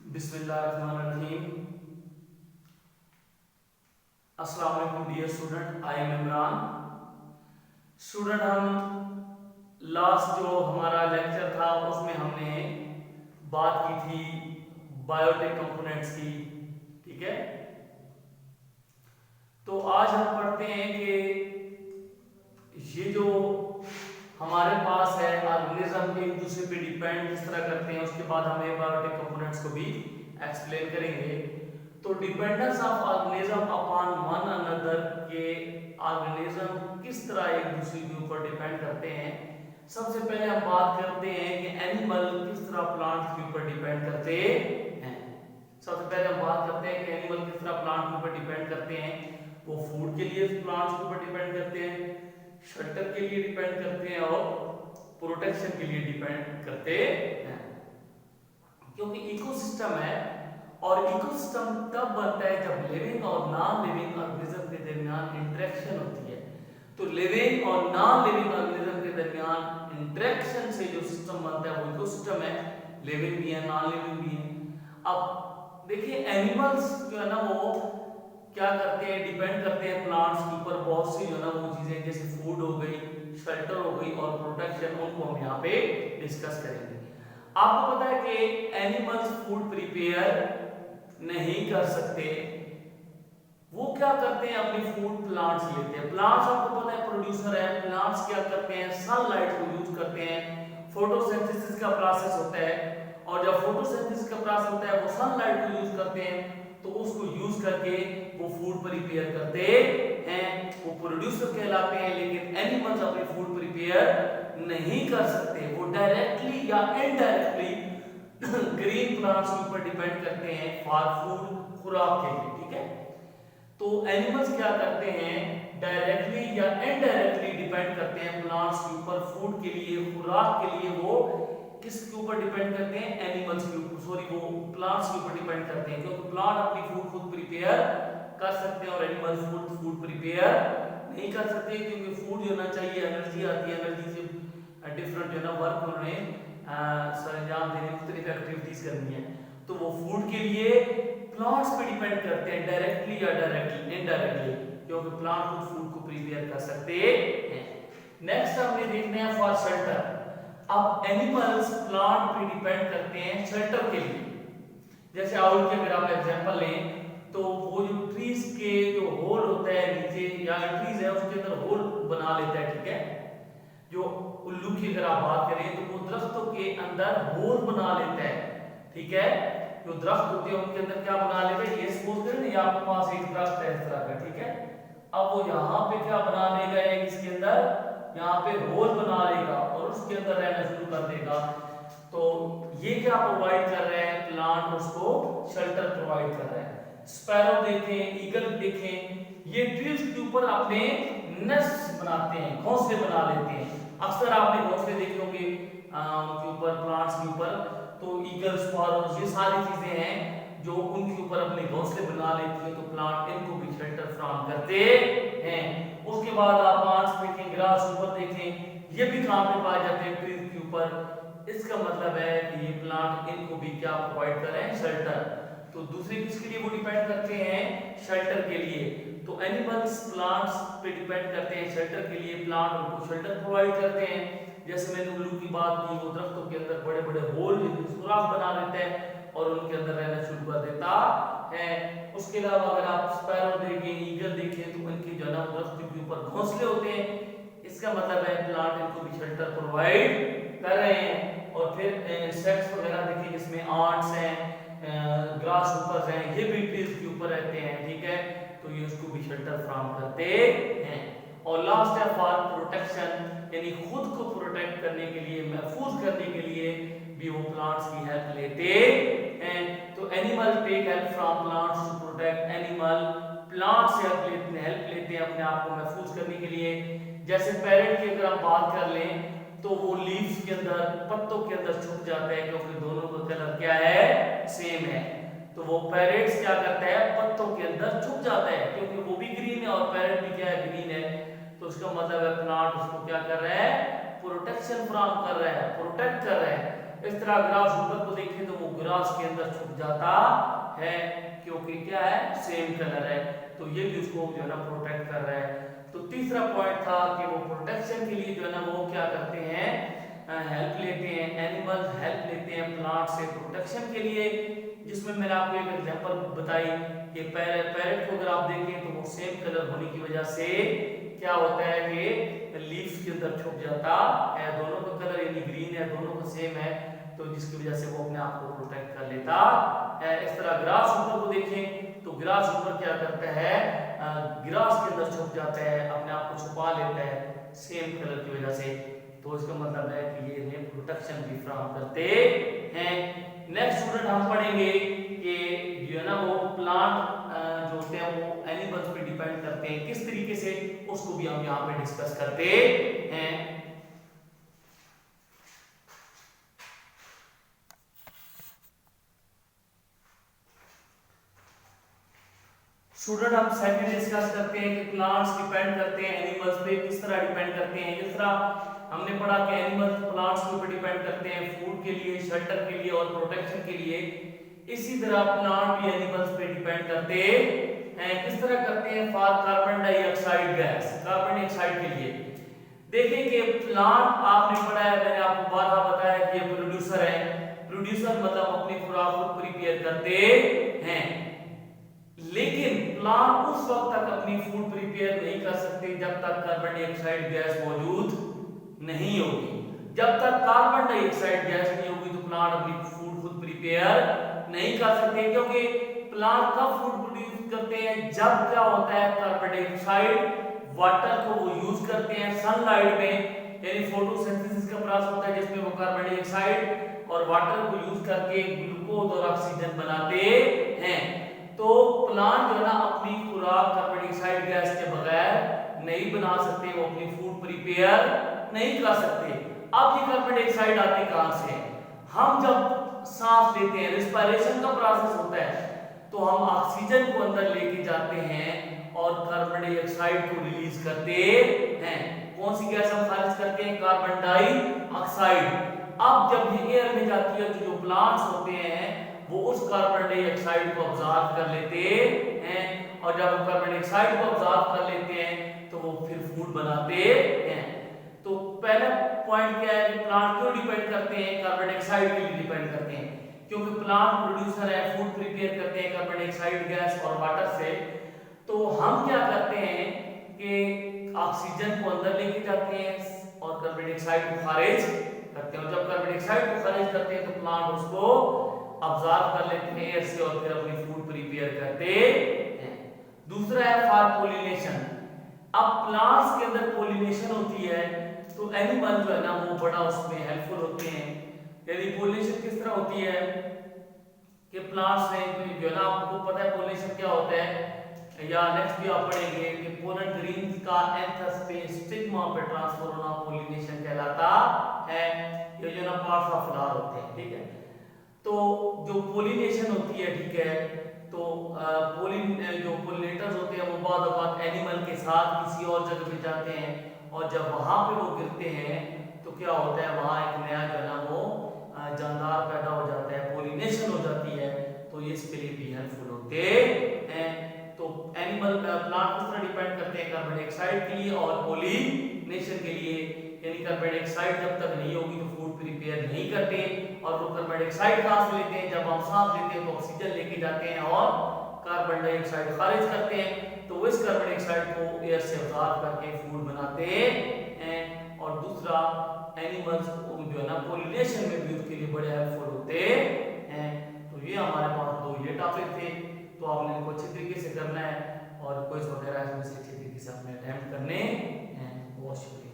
बिस्मिल्लाहिर्रहमानिर्रहीम। अस्सलाम वालेकुम dear student, I am Imran. Student, हम लास्ट जो हमारा लेक्चर था उसमें हमने बात की थी बायोटेक कंपोनेंट्स की। ठीक है, तो आज हम पढ़ते हैं कि ये जो हमारे पास है ऑर्गेनिज्म एक दूसरे पे डिपेंड किस तरह करते हैं, उसके बाद हमें बायोटेक कंपोनेंट्स को भी एक्सप्लेन करेंगे। तो dependence of organism upon one another के ऑर्गेनिज्म किस तरह एक दूसरे के ऊपर डिपेंड करते हैं। सबसे पहले हम बात करते हैं कि एनिमल किस तरह प्लांट्स के ऊपर डिपेंड करते हैं। सबसे पहले हम बात करते हैं कि एनिमल किस तरह प्लांट के ऊपर डिपेंड करते हैं। वो फूड के लिए प्लांट्स के ऊपर डिपेंड करते हैं, शेल्टर के लिए डिपेंड करते हैं और प्रोटेक्शन के लिए डिपेंड करते हैं। क्योंकि इकोसिस्टम है और इकोसिस्टम तब बनता है जब लिविंग और नॉन लिविंग ऑर्गेनिज्म के दरमियान इंटरेक्शन होती है। तो लिविंग और नॉन लिविंग ऑर्गेनिज्म के दरमियान इंटरेक्शन से जो सिस्टम बनता है वो इकोसिस्टम है। लिविंग भी है, नॉन लिविंग भी है। अब देखिए, एनिमल्स जो है ना वो क्या करते हैं, डिपेंड करते हैं प्लांट्स के ऊपर। बहुत सी जो है ना वो चीजें जैसे फूड हो गई, शेल्टर हो गई और प्रोटेक्शन, उनको हम यहाँ पे डिस्कस करेंगे। आपको पता है कि एनिमल्स फूड प्रिपेयर नहीं कर सकते। वो क्या करते हैं, अपनी फूड प्लांट से लेते हैं। प्लांट्स आपको पता है प्रोड्यूसर है। प्लांट्स क्या करते हैं, सनलाइट को यूज करते हैं। फोटोसिंथेसिस का प्रोसेस होता है और जब फोटोसिंथेसिस का प्रोसेस होता है वो सनलाइट को यूज करते हैं, तो उसको यूज करके वो फूड प्रिपेयर करते हैं। वो प्रोड्यूसर कहलाते हैं। लेकिन एनिमल्स अपनी फूड प्रिपेयर नहीं कर सकते। वो डायरेक्टली या इनडायरेक्टली ग्रीन प्लांट्स के ऊपर डिपेंड करते हैं फॉर फूड, खुराक के लिए। ठीक है, तो एनिमल्स क्या करते हैं, डायरेक्टली या इनडायरेक्टली डिपेंड करते हैं प्लांट्स के ऊपर फूड के लिए, खुराक के लिए। वो किसके ऊपर डिपेंड करते हैं, एनिमल्स के ऊपर, सॉरी वो प्लांट्स के ऊपर डिपेंड करते हैं। क्योंकि प्लांट अपनी फूड खुद प्रिपेयर कर सकते हैं और एनिमल्स फूड प्रिपेयर नहीं कर सकते। क्योंकि फूड जो ना चाहिए, एनर्जी आती है, एनर्जी से डिफरेंट जो है ना वर्क उन्होंने सरंजाम देने, मुख्तलिफ एक्टिविटीज करनी है। तो वो फूड के लिए प्लांट्स पे डिपेंड करते हैं, डायरेक्टली या डायरेक्टली इनडायरेक्टली, क्योंकि प्लांट खुद फूड को प्रिपेयर कर सकते हैं। नेक्स्ट हमने देखना है फॉर शेल्टर। अब एनिमल्स प्लांट पे डिपेंड करते हैं शेल्टर के लिए। जैसे आउल की अगर आप एग्जांपल लें तो वो जो ट्रीज के जो होल होता है नीचे, या ट्रीज है उसके अंदर होल बना लेता है। ठीक है, जो उल्लू की अगर आप बात करें तो वो दरख्तों के अंदर होल बना लेता है। ठीक है, जो दरख्त होते हैं उनके अंदर क्या बना लेते हैं, ये सपोज करें ना, ये आपके पास एक दरख्त है इस तरह का। ठीक है, अब वो यहाँ पे क्या बना लेगा, एक इसके अंदर यहाँ पे होल बना लेगा और उसके अंदर रहना शुरू कर देगा। तो ये क्या प्रोवाइड कर रहे हैं, प्लांट उसको शेल्टर प्रोवाइड कर रहे हैं। स्पैरो देखें, ईगल देखें, ये ट्रीज के ऊपर अपने नेस्ट बनाते हैं, घोंसले बना लेते हैं। अक्सर आपने घोंसले देखे होंगे उनके ऊपर, प्लांट्स के ऊपर। तो ईगल, स्पैरोज, ये सारी चीजें हैं जो उनके ऊपर अपने घोंसले बना लेती है। तो प्लांट इनको भी शेल्टर फ्राहम करते हैं। उसके बाद आप प्लांट्स देखें, ग्रास ऊपर देखें, ये भी कहां पे पाए जाते हैं, ट्रीज के ऊपर। इसका मतलब है कि ये प्लांट इनको भी क्या प्रोवाइड कर रहे हैं, शेल्टर। तो दूसरे किसके लिए वो डिपेंड करते हैं, शेल्टर के लिए। तो एनिमल्स प्लांट्स पे डिपेंड करते हैं शेल्टर के लिए, प्लांट उनको शेल्टर प्रोवाइड करते हैं। जैसे मैंने उल्लू की बात की, वो दरख्तों के अंदर बड़े बड़े होल, सुराख बना देते हैं और उनके अंदर रहना शुरू कर देता है। उसके अलावा अगर आप स्पैरो देखें, ईगल देखें, तो इनके जो है ना दरख्त के ऊपर घोंसले होते हैं। इसका मतलब है प्लांट इनको भी शेल्टर प्रोवाइड कर रहे हैं। और फिर इंसेक्ट्स वगैरह देखिए, जिसमें आंट्स हैं, ग्रास ऊपर हैं, ये भी ट्रीज के ऊपर रहते हैं। ठीक है, तो ये उसको भी शेल्टर फ्राहम करते हैं। और लास्ट है फॉर प्रोटेक्शन, यानी खुद को प्रोटेक्ट करने के लिए, महफूज करने के लिए भी वो प्लांट्स की हेल्प लेते हैं। तो animal take help from plants to protect. Animal plant से हेल्प लेते हैं अपने आप को महफूज करने के लिए। जैसे पैरेट की अगर आप बात कर लें तो वो लीव्स के अंदर, पत्तों के अंदर छुप जाता है, क्योंकि दोनों का कलर क्या है, सेम है। तो वो पैरेट्स क्या करता है, पत्तों के अंदर छुप जाता है, क्योंकि वो भी ग्रीन है और पैरेट भी क्या है, ग्रीन है। तो उसका मतलब है प्लांट उसको क्या कर रहा है, प्रोटेक्शन फ्रॉम कर रहा है, प्रोटेक्ट कर रहा है। इस तरह ग्रास ऊपर को देखें तो वो ग्रास के अंदर छुप जाता है, क्योंकि क्या है, सेम कलर है, तो ये भी उसको जो है ना प्रोटेक्ट कर रहा है। तो तीसरा पॉइंट था कि वो प्रोटेक्शन के लिए जो है ना वो क्या करते हैं, हेल्प लेते हैं, एनिमल्स हेल्प लेते हैं प्लांट से प्रोटेक्शन के लिए, जिसमें मैंने आपको एक एग्जांपल बताई कि पैरेट को अगर आप देखें तो वो सेम कलर होने की वजह से क्या होता है कि लीव्स के अंदर छुप जाता है, दोनों का कलर यानी ग्रीन है, दोनों का सेम है, तो जिसकी वजह से वो अपने आप को प्रोटेक्ट कर लेता है। इस तरह ग्रास ऊपर को देखें तो ग्रास ऊपर क्या करता है, ग्रास के अंदर छुप जाता है, अपने आप को छुपा लेता है सेम कलर की वजह से, तो इसका मतलब है कि ये इन्हें प्रोटेक्शन भी फराहम करते हैं। नेक्स्ट स्टूडेंट हम पढ़ेंगे कि जो है ना वो प्लांट जो होते हैं वो एनिमल्स पे डिपेंड करते हैं किस तरीके से, उसको भी हम यहाँ पे डिस्कस करते हैं। स्टूडेंट हम सेकंड डिस्कस करते हैं कि प्लांट्स डिपेंड करते हैं एनिमल्स पे, किस तरह डिपेंड करते हैं। जिस तरह हमने पढ़ा कि एनिमल्स प्लांट्स के ऊपर डिपेंड करते हैं फूड के लिए, शेल्टर के लिए और प्रोटेक्शन के लिए, इसी तरह प्लांट भी एनिमल्स पे डिपेंड करते हैं। किस तरह करते हैं, for carbon dioxide gas, carbon dioxide के लिए। देखें कि प्लांट आपने पढ़ा है, मैंने आपको बार बार बताया कि ये प्रोड्यूसर है, प्रोड्यूसर मतलब अपनी खुराक खुद प्रिपेयर करते हैं, लेकिन प्लांट उस वक्त तक अपनी फूड प्रिपेयर नहीं कर सकते जब तक कार्बन डाइऑक्साइड गैस मौजूद नहीं होगी। जब तक कार्बन डाइऑक्साइड गैस नहीं होगी तो प्लांट अपनी फूड खुद प्रिपेयर नहीं कर सकते, क्योंकि प्लांट कब फूड प्रोड्यूस करते हैं, जब क्या होता है, कार्बन डाइऑक्साइड वाटर को वो यूज करते हैं सनलाइट में, यानी फोटोसिंथेसिस का प्रोसेस होता है जिसमें वो कार्बन डाइऑक्साइड और वाटर को यूज करके ग्लूकोज और ऑक्सीजन बनाते हैं। तो प्लांट जो है ना अपनी खुराक कार्बन डाइऑक्साइड गैस के बगैर नहीं बना सकते, वो अपनी फूड प्रिपेयर नहीं कर सकते। अब ये कार्बन डाइऑक्साइड आती कहां से, हम जब सांस लेते हैं, रिस्पायरेशन का प्रोसेस होता है, तो हम ऑक्सीजन को अंदर लेके जाते हैं और कार्बन डाइऑक्साइड को रिलीज करते हैं। कौन सी गैस हम खारिज करते हैं, कार्बन डाइऑक्साइड। अब जब ये एयर में जाती है तो जो प्लांट्स होते हैं वो उस कार्बन डाइऑक्साइड को ऑब्जर्व कर लेते हैं, और जब वो कार्बन डाइऑक्साइड को ऑब्जर्व कर लेते हैं तो वो फिर फूड बनाते हैं। तो पहला पॉइंट क्या है कि प्लांट क्यों डिपेंड करते हैं, कार्बन डाइऑक्साइड के लिए डिपेंड करते हैं, क्योंकि प्लांट प्रोड्यूसर है, फूड प्रिपेयर करते हैं कार्बन डाइऑक्साइड गैस और वाटर से। तो हम क्या करते हैं कि ऑक्सीजन को अंदर लेके जाते हैं और कार्बन डाइऑक्साइड को खारिज करते हैं, और जब कार्बन डाइऑक्साइड को खारिज करते हैं तो प्लांट उसको ऑब्जर्व कर लेते हैं एयर से और फिर अपनी फूड प्रिपेयर करते हैं। दूसरा है फॉर पोलिनेशन। अब प्लांट्स के अंदर पोलिनेशन होती है तो एनिमल जो है ना वो बड़ा उसमें हेल्पफुल होते हैं। यदि पोलिनेशन किस तरह होती है कि प्लांट्स में जो है ना, आपको पता है पोलिनेशन क्या होता है, या नेक्स्ट भी आप पढ़ेंगे कि पोलन ग्रीन्स का एंथस पे स्टिग्मा पे ट्रांसफर होना पोलिनेशन कहलाता है। ये जो ना पार्ट्स ऑफ फ्लावर होते हैं, ठीक है। तो जो पोलिनेशन होती है, ठीक है, तो जो पोलिनेटर्स होते हैं वो बाद औक़ात एनिमल के साथ किसी और जगह पे जाते हैं, और जब वहां पे वो गिरते हैं तो क्या होता है, वहां एक नया जो है ना वो जानदार पैदा हो जाता है, पोलिनेशन हो जाती है, तो ये इसके लिए भी हेल्पफुल होते हैं। तो एनिमल प्लांट किस तरह डिपेंड करते हैं, कार्बन डाइऑक्साइड के लिए और पोलिनेशन के लिए, यानी कार्बन डाइऑक्साइड जब तक नहीं होगी तो फूड प्रिपेयर नहीं करते, और वो कार्बन डाइऑक्साइड कहां से लेते हैं, जब हम सांस लेते हैं तो ऑक्सीजन लेके जाते हैं और कार्बन डाइऑक्साइड खारिज करते हैं, तो वो इस कार्बन डाइऑक्साइड को एयर से ऑब्जर्व करके फूड बनाते हैं। और दूसरा एनिमल्स जो है ना पोलिनेशन में भी उसके लिए बड़े हेल्पफुल होते हैं। तो ये हमारे पास दो ये टॉपिक थे, तो आपने इनको अच्छी तरीके से करना है और क्विज वगैरह इसमें से अच्छी तरीके से अपने अटेम्प्ट करने हैं। बहुत शुक्रिया।